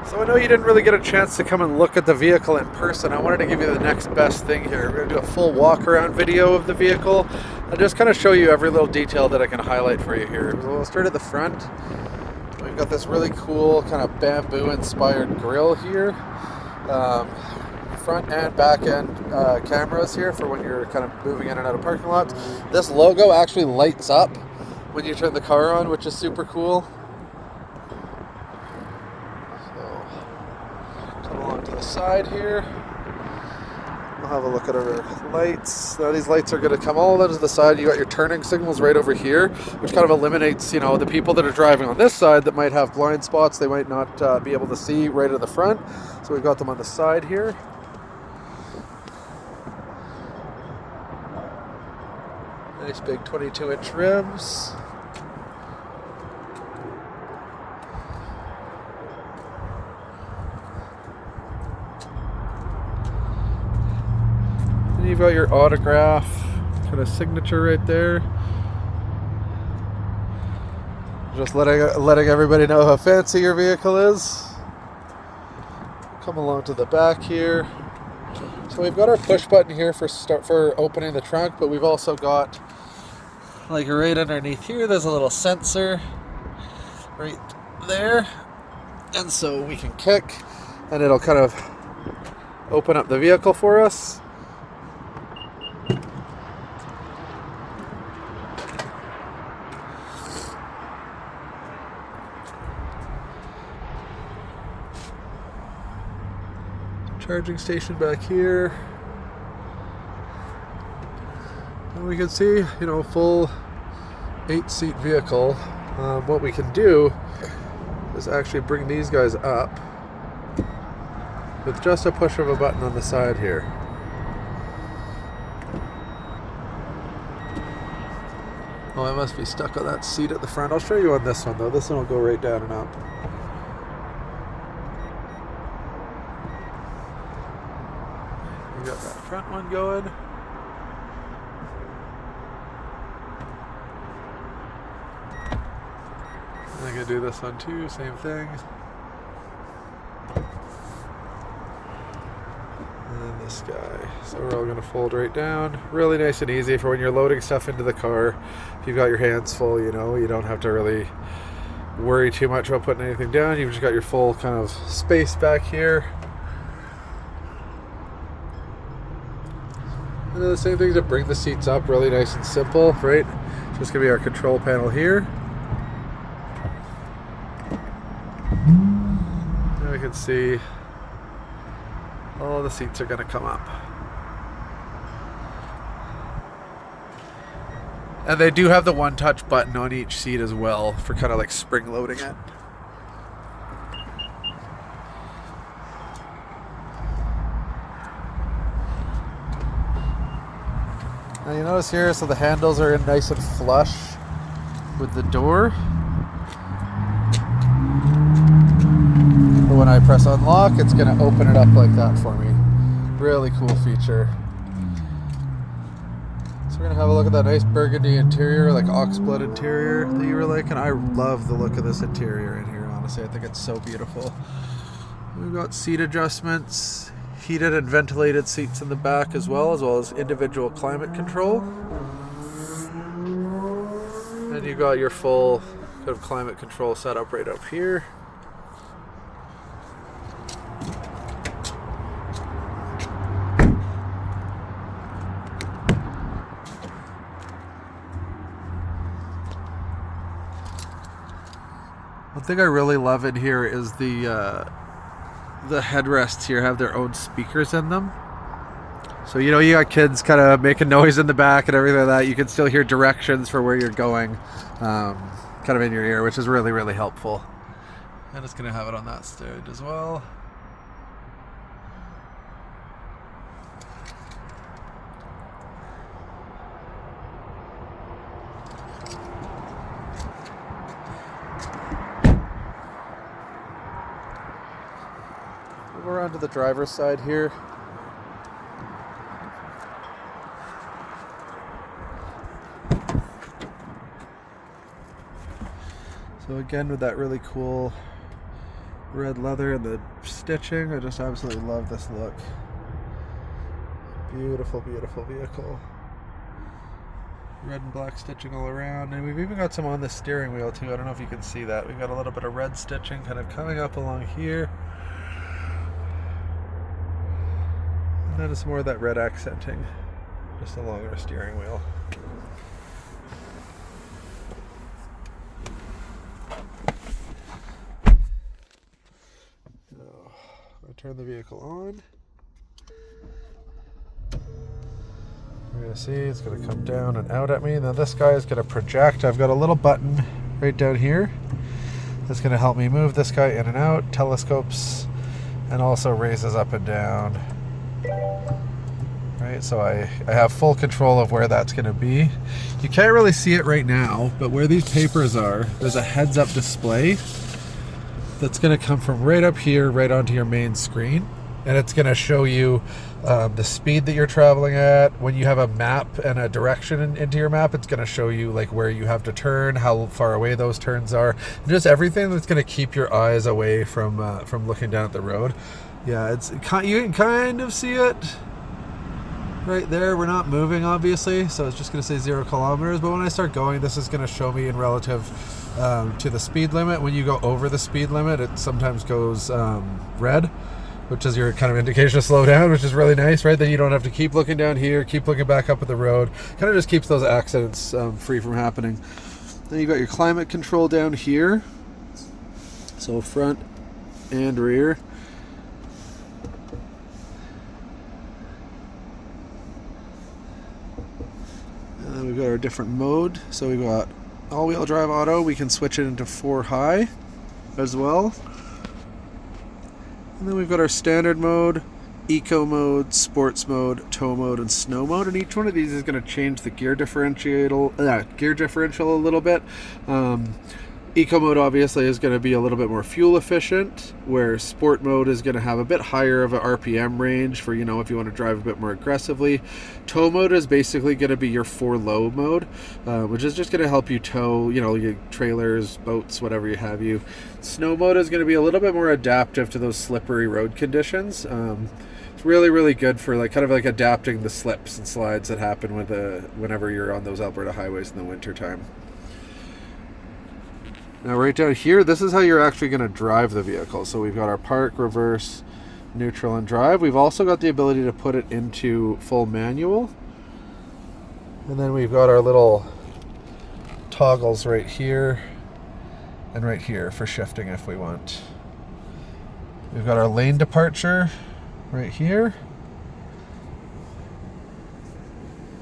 So I know you didn't really get a chance to come and look at the vehicle in person. I wanted to give you the next best thing here. We're going to do a full walk around video of the vehicle and just kind of show you every little detail that I can highlight for you here. So we'll start at the front. We've got this really cool kind of bamboo inspired grille here. Front and back end cameras here for when you're kind of moving in and out of parking lots. This logo actually lights up when you turn the car on, which is super cool. Come along to the side here. We'll have a look at our lights. Now these lights are going to come all into the side. You got your turning signals right over here, which kind of eliminates, you know, the people that are driving on this side that might have blind spots. They might not be able to see right at the front. So we've got them on the side here. Nice big 22-inch rims. You've got your autograph kind of signature right there. Just letting everybody know how fancy your vehicle is. Come along to the back here. So we've got our push button here for opening the trunk, but we've also got, like right underneath here, there's a little sensor right there, and so we can kick and it'll kind of open up the vehicle for us. Charging station back here. And we can see, you know, full 8-seat vehicle. What we can do is actually bring these guys up with just a push of a button on the side here. Oh, I must be stuck on that seat at the front. I'll show you on this one though. This one will go right down and up. We got that front one going. I'm gonna do this one too, same thing. And this guy. So we're all gonna fold right down. Really nice and easy for when you're loading stuff into the car. If you've got your hands full, you know, you don't have to really worry too much about putting anything down. You've just got your full kind of space back here. And then the same thing to bring the seats up, really nice and simple, right? So it's gonna be our control panel here. Now we can see all the seats are gonna come up. And they do have the one-touch button on each seat as well for kind of like spring loading it. Now you notice here, so the handles are in nice and flush with the door. But when I press unlock, it's going to open it up like that for me. Really cool feature. So we're going to have a look at that nice burgundy interior, like oxblood interior that you were liking. I love the look of this interior in here, honestly. I think it's so beautiful. We've got seat adjustments. Heated and ventilated seats in the back as well as individual climate control. And you got your full kind of climate control setup right up here. One thing I really love in here is the headrests here have their own speakers in them. So, you know, you got kids kind of making noise in the back and everything like that. You can still hear directions for where you're going kind of in your ear, which is really, really helpful. And it's going to have it on that stage as well. We'll go around to the driver's side here. So again, with that really cool red leather and the stitching. I just absolutely love this look. Beautiful, beautiful vehicle. Red and black stitching all around, and we've even got some on the steering wheel too. I don't know if you can see that. We've got a little bit of red stitching kind of coming up along here. And then it's more of that red accenting just along our steering wheel. Now, I'll turn the vehicle on. You're going to see it's going to come down and out at me. Now this guy is going to project. I've got a little button right down here that's going to help me move this guy in and out, telescopes, and also raises up and down. Right, so I have full control of where that's going to be. You can't really see it right now, but where these papers are, there's a heads-up display that's going to come from right up here, right onto your main screen. And it's going to show you the speed that you're traveling at. When you have a map and a direction into your map, it's going to show you like where you have to turn, how far away those turns are, and just everything that's going to keep your eyes away from looking down at the road. Yeah, you can kind of see it right there. We're not moving, obviously, so it's just going to say 0 kilometers. But when I start going, this is going to show me in relative to the speed limit. When you go over the speed limit, it sometimes goes red, which is your kind of indication to slow down, which is really nice, right? Then you don't have to keep looking down here, keep looking back up at the road. Kind of just keeps those accidents free from happening. Then you've got your climate control down here. So front and rear. And then we've got our different mode. So we've got all-wheel drive auto. We can switch it into 4 high as well. And then we've got our standard mode, eco mode, sports mode, tow mode, and snow mode. And each one of these is going to change the gear differential a little bit. Eco mode obviously is going to be a little bit more fuel efficient, where sport mode is going to have a bit higher of an RPM range for, if you want to drive a bit more aggressively. Tow mode is basically going to be your 4 low mode, which is just going to help you tow, your trailers, boats, whatever you have you. Snow mode is going to be a little bit more adaptive to those slippery road conditions. It's really, really good for kind of adapting the slips and slides that happen whenever you're on those Alberta highways in the winter time. Now right down here, this is how you're actually going to drive the vehicle. So we've got our park, reverse, neutral, and drive. We've also got the ability to put it into full manual. And then we've got our little toggles right here and right here for shifting if we want. We've got our lane departure right here.